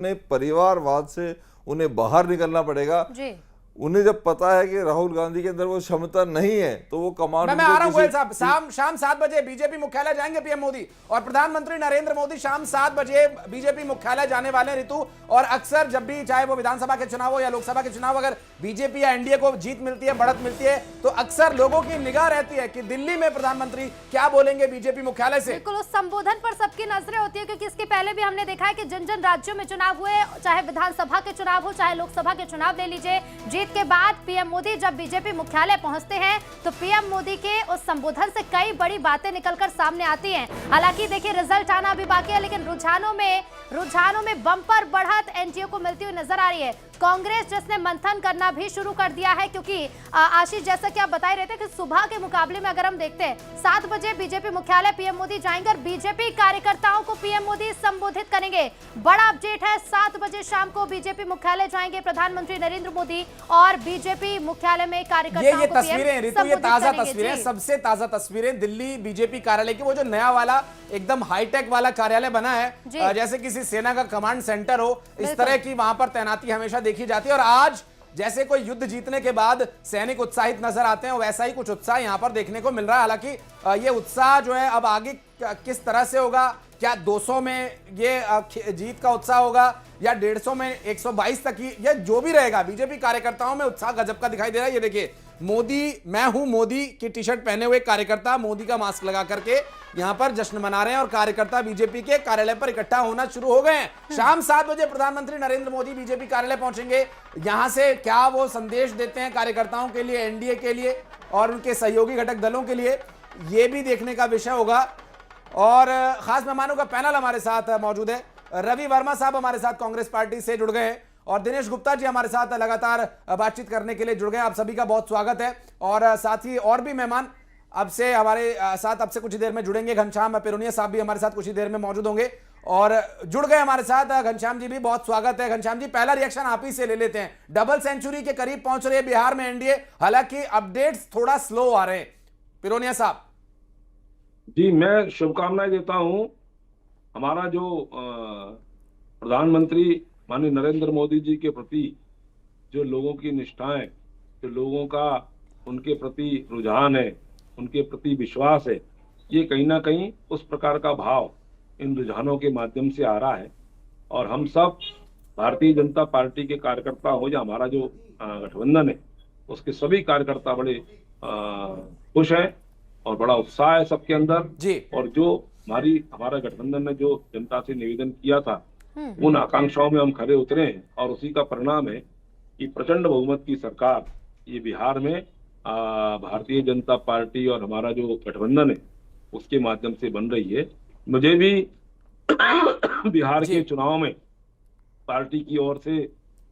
अपने परिवारवाद से उन्हें बाहर निकलना पड़ेगा। जी। उन्हें जब पता है कि राहुल गांधी के अंदर वो क्षमता नहीं है तो वो कमांड मैं आ रहा हूं गोयल साहब, शाम 7 बजे बीजेपी मुख्यालय जाएंगे पीएम मोदी और प्रधानमंत्री नरेंद्र मोदी शाम 7 बजे बीजेपी मुख्यालय जाने वाले हैं ऋतु। और अक्सर जब भी चाहे वो विधानसभा के चुनाव हो या लोकसभा के चुनाव, अगर बीजेपी या एनडीए को जीत मिलती है, बढ़त मिलती है, तो अक्सर लोगों की निगाह रहती है कि दिल्ली में प्रधानमंत्री क्या बोलेंगे बीजेपी मुख्यालय से। बिल्कुल, उस संबोधन पर सबकी नजरें होती है क्योंकि इसके पहले भी हमने देखा है कि जिन जिन राज्यों में चुनाव हुए, चाहे विधानसभा के चुनाव हो चाहे लोकसभा के चुनाव ले लीजिए, जीत के बाद पीएम मोदी जब बीजेपी मुख्यालय पहुंचते हैं तो पीएम मोदी के उस संबोधन से कई बड़ी बातें निकलकर सामने आती हैं। हालांकि देखिए रिजल्ट आना अभी बाकी है, लेकिन रुझानों में बम्पर बढ़त एनडीए को मिलती हुई नजर आ रही है। कांग्रेस जिसने मंथन करना भी शुरू कर दिया है, क्योंकि आशीष जैसा कि आप बता रहे थे कि सुबह के मुकाबले में अगर हम देखते हैं 7 बजे बीजेपी मुख्यालय पीएम मोदी जाएंगे और बीजेपी कार्यकर्ताओं को पीएम मोदी संबोधित करेंगे। बड़ा अपडेट है, 7 बजे शाम को बीजेपी मुख्यालय जाएंगे प्रधानमंत्री नरेंद्र मोदी और बीजेपी मुख्यालय में कार्यकर्ताओं ये को तस्वीरें ऋतु, ये ताजा तस्वीरें, सबसे ताजा तस्वीरें दिल्ली बीजेपी कार्यालय की। वो जो नया वाला एकदम हाईटेक वाला कार्यालय बना है, जैसे किसी सेना का कमांड सेंटर हो, इस तरह की वहां पर तैनाती हमेशा देखी जाती है। और आज जैसे कोई युद्ध जीतने के बाद सैनिक उत्साहित नजर आते हैं, वैसा ही कुछ उत्साह यहां पर देखने को मिल रहा है। हालांकि ये उत्साह जो है अब आगे किस तरह से होगा, क्या 200 में ये जीत का उत्साह होगा या 150 में 122 तक ही, ये जो भी रहेगा, बीजेपी कार्यकर्ताओं में उत्साह गजब का दिखाई दे रहा है। ये देखिए मोदी, मैं हूं मोदी की टी शर्ट पहने हुए कार्यकर्ता मोदी का मास्क लगा करके यहां पर जश्न मना रहे हैं और कार्यकर्ता बीजेपी के कार्यालय पर इकट्ठा होना शुरू हो गए हैं। शाम 7 बजे प्रधानमंत्री नरेंद्र मोदी बीजेपी कार्यालय पहुंचेंगे। यहां से क्या वो संदेश देते हैं कार्यकर्ताओं के लिए, एनडीए के लिए और उनके सहयोगी घटक दलों के लिए, ये भी देखने का विषय होगा। और खास मेहमानों का पैनल हमारे साथ मौजूद है। रवि वर्मा साहब हमारे साथ कांग्रेस पार्टी से जुड़ गए हैं और दिनेश गुप्ता जी हमारे साथ लगातार बातचीत करने के लिए जुड़ गए। आप सभी का बहुत स्वागत है। और साथ ही और भी मेहमान अब से हमारे साथ अब से कुछ ही देर में जुड़ेंगे। घनश्याम पिरोनिया साहब भी हमारे साथ कुछ ही देर में मौजूद होंगे और जुड़ गए हमारे साथ। घनश्याम जी भी बहुत स्वागत है। घनश्याम जी, पहला रिएक्शन आप ही से ले लेते हैं। डबल सेंचुरी के करीब पहुंच रही है बिहार में एनडीए, हालांकि अपडेट्स थोड़ा स्लो आ रहे हैं। पिरोनिया साहब जी, मैं शुभकामनाएं देता हूं। हमारा जो प्रधानमंत्री माननीय नरेंद्र मोदी जी के प्रति जो लोगों की निष्ठाएं, जो लोगों का उनके प्रति रुझान है, उनके प्रति विश्वास है, ये कहीं ना कहीं उस प्रकार का भाव इन रुझानों के माध्यम से आ रहा है। और हम सब भारतीय जनता पार्टी के कार्यकर्ता हो या हमारा जो गठबंधन है, उसके सभी कार्यकर्ता बड़े खुश हैं और बड़ा उत्साह है सबके अंदर जी। और जो हमारा गठबंधन ने जो जनता से निवेदन किया था, उन आकांक्षाओं में हम खरे उतरे हैं और उसी का परिणाम है कि प्रचंड बहुमत की सरकार ये बिहार में भारतीय जनता पार्टी और हमारा जो गठबंधन है उसके माध्यम से बन रही है। मुझे भी बिहार के चुनाव में पार्टी की ओर से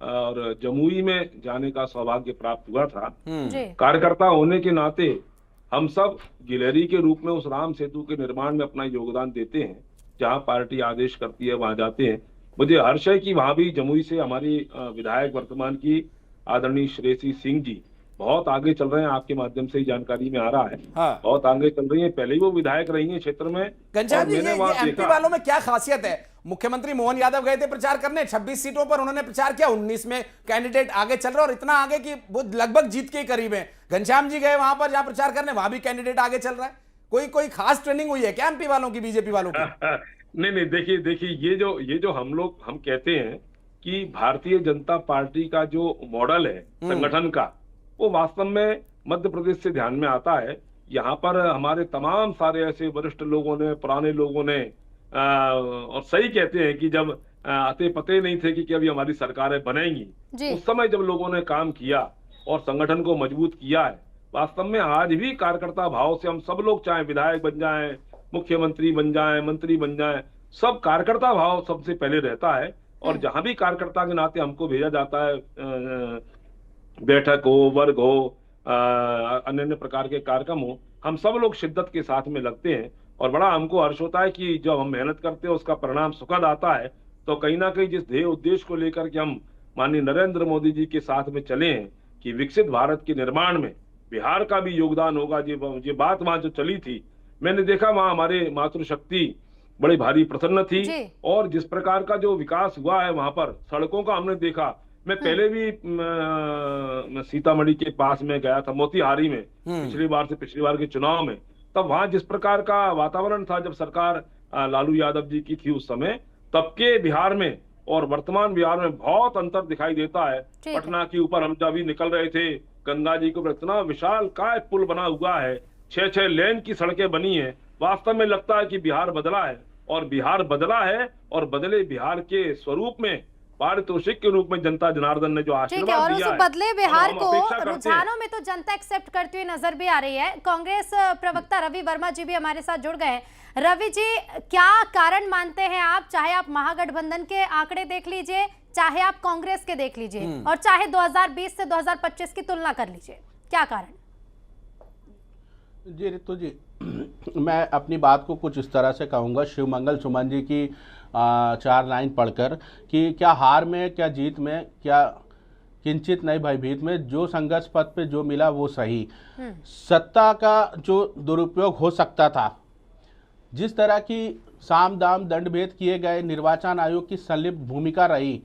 और जमुई में जाने का सौभाग्य प्राप्त हुआ था। कार्यकर्ता होने के नाते हम सब गिलहरी के रूप में उस राम सेतु के निर्माण में अपना योगदान देते हैं। जहां पार्टी आदेश करती है वहां जाते हैं। मुझे हर्ष है कि वहां भी जमुई से हमारी विधायक वर्तमान की आदरणीय श्रेयसी सिंह जी बहुत आगे चल रहे हैं। आपके माध्यम से ही जानकारी में आ रहा है। हाँ। बहुत आगे चल रही है, पहले ही वो विधायक रही है क्षेत्र में। घनश्याम जी, ये एमपी वालों में क्या खासियत है? मुख्यमंत्री मोहन यादव गए थे प्रचार करने, 26 सीटों पर उन्होंने प्रचार किया, 19 में कैंडिडेट आगे चल रहे और इतना आगे कि वो लगभग जीत के करीब है। घनश्याम जी गए वहां पर जहां प्रचार करने, वहां भी कैंडिडेट आगे चल रहा है। कोई खास ट्रेनिंग हुई है क्या एमपी वालों की, बीजेपी वालों की? नहीं, देखिए ये जो हम कहते हैं कि भारतीय जनता पार्टी का जो मॉडल है संगठन का, वो वास्तव में मध्य प्रदेश से ध्यान में आता है। यहाँ पर हमारे तमाम सारे ऐसे वरिष्ठ लोगों ने, पुराने लोगों ने और सही कहते हैं कि जब आते पते नहीं थे कि अभी हमारी सरकारें बनेंगी, उस समय जब लोगों ने काम किया और संगठन को मजबूत किया है, वास्तव में आज भी कार्यकर्ता भाव से हम सब लोग चाहे विधायक बन जाएं, मुख्यमंत्री बन जाएं, मंत्री बन जाएं, सब कार्यकर्ता भाव सबसे पहले रहता है। और जहां भी कार्यकर्ता के नाते हमको भेजा जाता है, बैठक हो, वर्ग हो, अन्य प्रकार के कार्यक्रम हो, हम सब लोग शिद्दत के साथ में लगते हैं। और बड़ा हमको हर्ष होता है कि जब हम मेहनत करते हैं उसका परिणाम सुखद आता है। तो कहीं ना कहीं जिस ध्येय उद्देश्य को लेकर के हम माननीय नरेंद्र मोदी जी के साथ में चले हैं कि विकसित भारत के निर्माण में बिहार का भी योगदान होगा, ये बात वहां जो चली थी, मैंने देखा वहां हमारे मातृशक्ति बड़ी भारी प्रसन्न थी। जी। और जिस प्रकार का जो विकास हुआ है वहां पर, सड़कों का हमने देखा। मैं पहले भी सीतामढ़ी के पास में गया था, मोतिहारी में, पिछली बार के चुनाव में। तब वहां जिस प्रकार का वातावरण था जब सरकार लालू यादव जी की थी उस समय, तब के बिहार में और वर्तमान बिहार में बहुत अंतर दिखाई देता है। पटना के ऊपर हम जब भी निकल रहे थे, गंगा जी के ऊपर इतना विशाल काय पुल बना हुआ है, 6-6 लेन की सड़कें बनी है। वास्तव में लगता है कि बिहार बदला है, और बिहार बदला है, और बदले बिहार के स्वरूप में, पारितोषिक के रूप में जनता जनार्दन ने जो आशीर्वाद दिया है, उस बदले बिहार को अपेक्षा करते हैं। रुझानों में तो जनता एक्सेप्ट करती हुई नजर भी आ रही है। कांग्रेस प्रवक्ता रवि वर्मा जी भी हमारे साथ जुड़ गए हैं। रवि जी, क्या कारण मानते हैं आप, चाहे आप महागठबंधन के आंकड़े देख लीजिए, चाहे आप कांग्रेस के देख लीजिए, और चाहे 2020 से 2025 की तुलना कर लीजिए, क्या कारण? जी रितु जी, मैं अपनी बात को कुछ इस तरह से कहूँगा, शिवमंगल सुमन जी की 4 लाइन पढ़कर, कि क्या हार में क्या जीत में क्या किंचित नहीं भयभीत में, जो संघर्ष पथ पे जो मिला वो सही। सत्ता का जो दुरुपयोग हो सकता था, जिस तरह की साम दाम दंड भेद किए गए, निर्वाचन आयोग की संलिप्त भूमिका रही,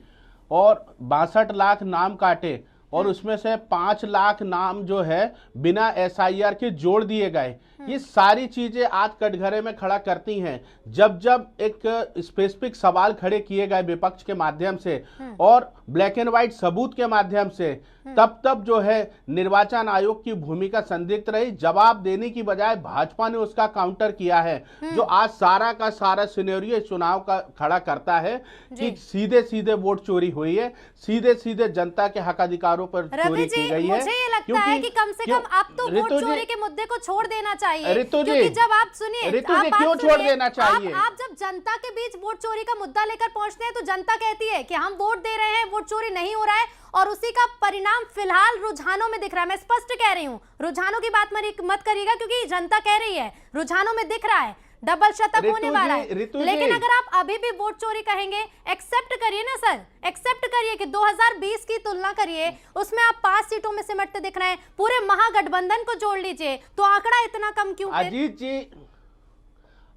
और 62 लाख नाम काटे, और उसमें से 5 लाख नाम जो है बिना SIR के जोड़ दिए गए। ये सारी चीजें आज कटघरे में खड़ा करती हैं। जब जब एक स्पेसिफिक सवाल खड़े किए गए विपक्ष के माध्यम से और ब्लैक एंड व्हाइट सबूत के माध्यम से, तब तब जो है निर्वाचन आयोग की भूमिका संदिग्ध रही। जवाब देने की बजाय भाजपा ने उसका काउंटर किया है, जो आज सारा का सारा सिनेरियो चुनाव का खड़ा करता है कि सीधे सीधे वोट चोरी हुई है, सीधे सीधे जनता के हक अधिकारों पर चोरी की गई है। मुझे ये लगता है कि कम से कम आप तो वोट चोरी के मुद्दे को छोड़ देना चाहिए। क्योंकि जब आप सुनिए, क्यों छोड़ देना चाहिए? आप जब जनता के बीच वोट चोरी का मुद्दा लेकर पहुंचते हैं तो जनता कहती है कि हम वोट दे रहे हैं, वोट चोरी नहीं हो रहा है, और उसी का परिणाम फिलहाल रुझानों में दिख रहा है। मैं स्पष्ट कह रही हूं, रुझानों की बात मत करिएगा, क्योंकि जनता कह रही है, रुझानों में दिख रहा है डबल शतक होने वाला है। लेकिन अगर आप अभी भी वोट चोरी कहेंगे, एक्सेप्ट करिए ना सर, एक्सेप्ट करिए कि 2020 की तुलना करिए, उसमें आप 5 सीटों में सिमटते दिख रहे हैं। पूरे महागठबंधन को जोड़ लीजिए तो आंकड़ा इतना कम क्यों? अजीत जी,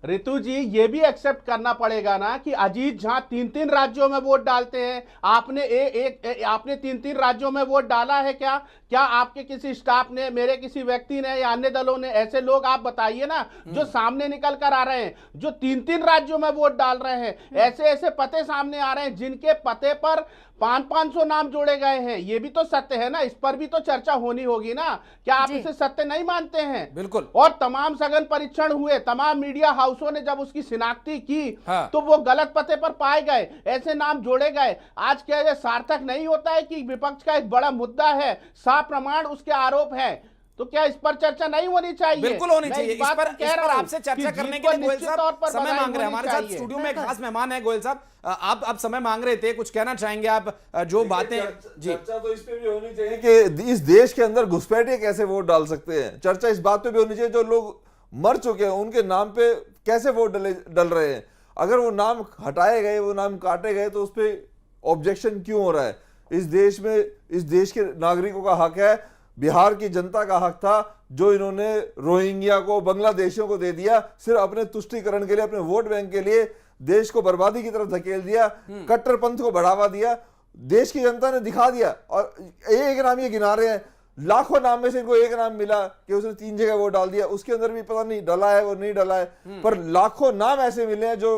रितु जी, ये भी एक्सेप्ट करना पड़ेगा ना कि अजीत जहां 3-3 राज्यों में वोट डालते हैं, आपने आपने 3-3 राज्यों में वोट डाला है क्या? क्या आपके किसी स्टाफ ने, मेरे किसी व्यक्ति ने या अन्य दलों ने? ऐसे लोग आप बताइए ना जो सामने निकल कर आ रहे हैं, जो 3-3 राज्यों में वोट डाल रहे हैं। ऐसे ऐसे पते सामने आ रहे हैं जिनके पते पर 500-500 नाम जोड़े गए हैं। ये भी तो सत्य है ना, इस पर भी तो चर्चा होनी होगी ना। क्या आप इसे सत्य नहीं मानते हैं? बिल्कुल। और तमाम सघन परीक्षण हुए, तमाम मीडिया हाउसों ने जब उसकी शिनाख्ती की तो वो गलत पते पर पाए गए, ऐसे नाम जोड़े गए। आज क्या ये सार्थक नहीं होता है कि विपक्ष का एक बड़ा मुद्दा है, साफ प्रमाण उसके आरोप है, तो क्या इस पर चर्चा नहीं होनी चाहिए? बिल्कुल होनी चाहिए। इस पर आपसे चर्चा करने के लिए गोयल साहब समय मांग रहे हैं। हमारे साथ स्टूडियो में खास मेहमान है गोयल साहब, आप समय मांग रहे थे, कुछ कहना चाहेंगे आप? जो बातें जी, चर्चा तो इस पे भी होनी चाहिए कि इस देश के अंदर घुसपैठिए कैसे वोट डाल सकते हैं। चर्चा इस बात पे भी होनी चाहिए जो लोग मर चुके हैं उनके नाम पे कैसे वोट डल रहे हैं। अगर वो नाम हटाए गए, वो नाम काटे गए, तो उस पर ऑब्जेक्शन क्यों हो रहा है? इस देश में, इस देश के नागरिकों का हक है, बिहार की जनता का हक था, जो इन्होंने रोहिंग्या को, बांग्लादेशियों को दे दिया सिर्फ अपने तुष्टीकरण के लिए, अपने वोट बैंक के लिए। देश को बर्बादी की तरफ धकेल दिया, कट्टरपंथ को बढ़ावा दिया। देश की जनता ने दिखा दिया। और एक नाम ये गिना रहे हैं, लाखों नाम में से इनको एक नाम मिला कि उसने 3 जगह वोट डाल दिया, उसके अंदर भी पता नहीं डला है वो नहीं डला है, पर लाखों नाम ऐसे मिले हैं जो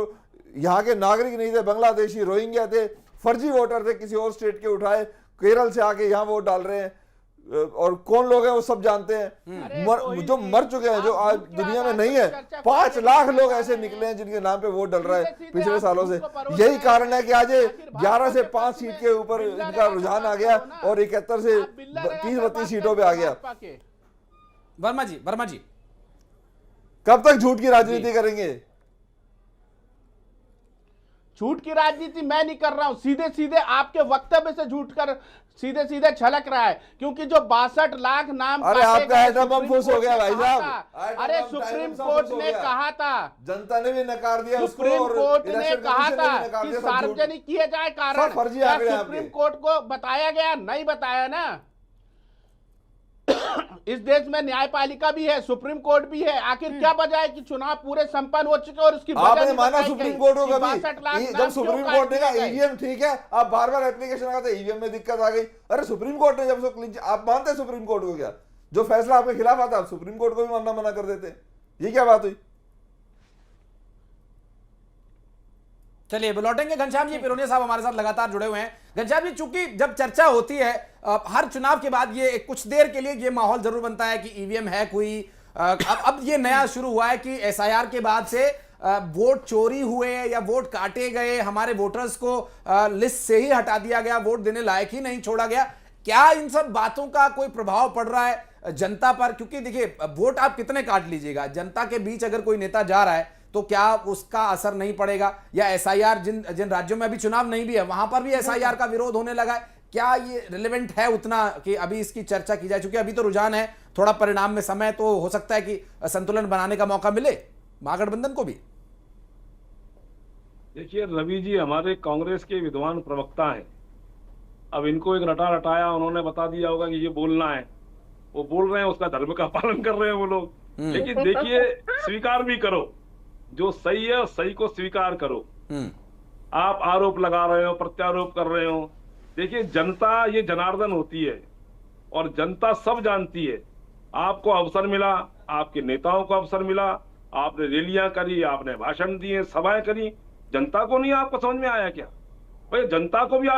यहाँ के नागरिक नहीं थे, बांग्लादेशी, रोहिंग्या थे, फर्जी वोटर थे, किसी और स्टेट के उठाए, केरल से आके यहाँ वोट डाल रहे हैं। और कौन लोग हैं वो सब जानते हैं, जो मर चुके हैं, जो आज दुनिया में नहीं है। 5 लाख लोग ऐसे निकले हैं जिनके नाम पे वोट डल रहा है पिछले सालों से। यही कारण है कि आज 11 से 5 सीट के ऊपर इनका रुझान आ गया और 71 से 30-32 सीटों पे आ गया। वर्मा जी कब तक झूठ की राजनीति करेंगे? झूठ की राजनीति मैं नहीं कर रहा हूं, सीधे सीधे आपके वक्तव्य से झूठ कर सीधे सीधे छलक रहा है। क्योंकि जो 62 लाख नाम, अरे आपका एटम बम फुस हो गया भाई साहब। अरे सुप्रीम कोर्ट ने कहा था, जनता ने भी नकार दिया, सुप्रीम कोर्ट ने कहा था कि सार्वजनिक किए जाए कारण। फर्जी आंकड़े सुप्रीम कोर्ट को बताया गया? नहीं बताया ना। इस देश में न्यायपालिका भी है, सुप्रीम कोर्ट भी है। आखिर क्या वजह है कि चुनाव पूरे संपन्न हो चुके और उसकी वजह आपने नहीं माना बताई सुप्रीम गई कोर्ट को कि कभी 62 लाख जब नाम सुप्रीम क्यों कोर्ट ने काट कहा दिए गए? ईवीएम ठीक है, आप बार बार एप्लीकेशन लगाते ईवीएम में दिक्कत आ गई। अरे सुप्रीम कोर्ट ने जब उसको क्लीन, आप मानते हैं सुप्रीम कोर्ट को? क्या जो फैसला आपके खिलाफ आता है आप सुप्रीम कोर्ट को भी मानना मना कर देते हैं? ये क्या बात हुई? चलिए लौटेंगे। घनश्याम जी पिरोनिया साहब हमारे साथ लगातार जुड़े हुए हैं। घनश्याम जी, चूंकि जब चर्चा होती है हर चुनाव के बाद ये कुछ देर के लिए ये माहौल जरूर बनता है कि ईवीएम है कोई, अब ये नया शुरू हुआ है कि एसआईआर के बाद से वोट चोरी हुए या वोट काटे गए, हमारे वोटर्स को लिस्ट से ही हटा दिया गया, वोट देने लायक ही नहीं छोड़ा गया। क्या इन सब बातों का कोई प्रभाव पड़ रहा है जनता पर? क्योंकि देखिए वोट आप कितने काट लीजिएगा, जनता के बीच अगर कोई नेता जा रहा है तो क्या उसका असर नहीं पड़ेगा? या एसआईआर जिन जिन राज्यों में अभी चुनाव नहीं भी है वहां पर भी एसआईआर का विरोध होने लगा है, क्या ये रिलेवेंट है उतना कि अभी इसकी चर्चा की जाए? क्योंकि अभी तो रुझान है, थोड़ा परिणाम में समय तो हो सकता है कि संतुलन बनाने का मौका मिले महागठबंधन को भी। देखिए रवि जी हमारे कांग्रेस के विद्वान प्रवक्ता हैं, अब इनको एक रटा रटाया उन्होंने बता दिया होगा कि ये बोलना है, वो बोल रहे हैं, उसका धर्म का पालन कर रहे हैं वो लोग। लेकिन देखिए स्वीकार भी करो, जो सही है सही को स्वीकार करो। आप आरोप लगा रहे हो, प्रत्यारोप कर रहे हो, देखिए जनता ये जनार्दन होती है और जनता सब जानती है। आपको अवसर मिला, आपके नेताओं को अवसर मिला, आपने रैलियां करी, आपने भाषण दिए, सभाएं करी, जनता को नहीं आपको समझ में आया क्या? भाई जनता को भी आप